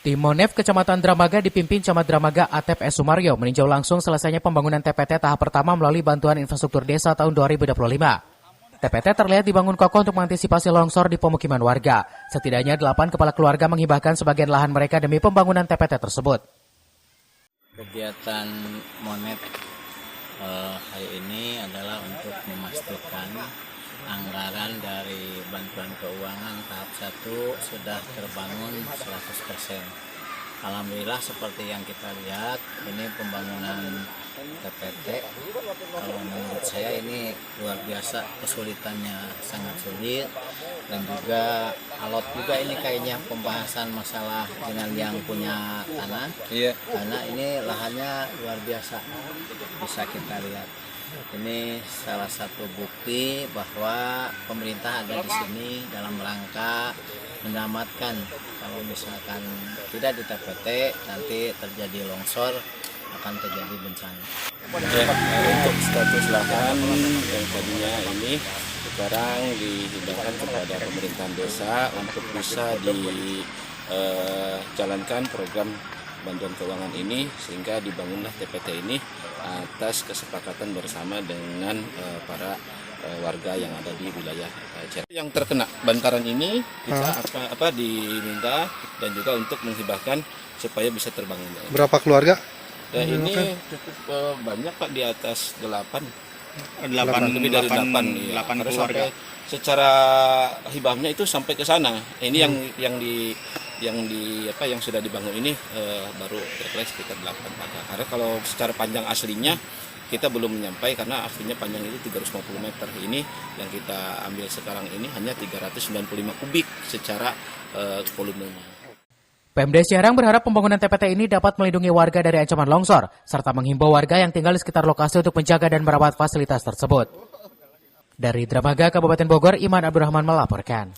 Tim Monef Kecamatan Dramaga dipimpin Camat Dramaga Atep S. Sumaryo meninjau langsung selesainya pembangunan TPT tahap pertama melalui bantuan infrastruktur desa tahun 2025. TPT terlihat dibangun kokoh untuk mengantisipasi longsor di pemukiman warga. Setidaknya 8 kepala keluarga menghibahkan sebagian lahan mereka demi pembangunan TPT tersebut. Kegiatan Monef hari ini adalah untuk memastikan anggaran dari bantuan keuangan tahap 1 sudah terbangun 100%. Alhamdulillah seperti yang kita lihat, ini pembangunan TPT, kalau menurut saya ini luar biasa, kesulitannya sangat sulit, dan juga alot juga ini kayaknya pembahasan masalah dengan yang punya tanah. Karena ini lahannya luar biasa, bisa kita lihat. Ini salah satu bukti bahwa pemerintah ada di sini dalam rangka menyelamatkan kalau misalkan tidak di TPT nanti terjadi longsor, akan terjadi bencana. Untuk status lahan yang tadinya ini sekarang dihidangkan kepada pemerintahan desa untuk bisa dijalankan program bantuan keuangan ini, sehingga dibangunlah TPT ini atas kesepakatan bersama dengan para warga yang ada di wilayah Cirebon. Yang terkena bantaran ini kita diminta dan juga untuk menghibahkan supaya bisa terbangun. Berapa keluarga? Ini cukup banyak Pak, di atas 8. Lebih dari 8 keluarga. Secara hibahnya itu sampai ke sana. Ini yang sudah dibangun ini baru kira-kira sekitar 8 kakak. Karena kalau secara panjang aslinya kita belum menyampai, karena aslinya panjang itu 350 meter. Ini yang kita ambil sekarang ini hanya 395 kubik secara volumenya. Pemda Ciherang berharap pembangunan TPT ini dapat melindungi warga dari ancaman longsor, serta menghimbau warga yang tinggal di sekitar lokasi untuk menjaga dan merawat fasilitas tersebut. Dari Dramaga, Kabupaten Bogor, Iman Abdurrahman melaporkan.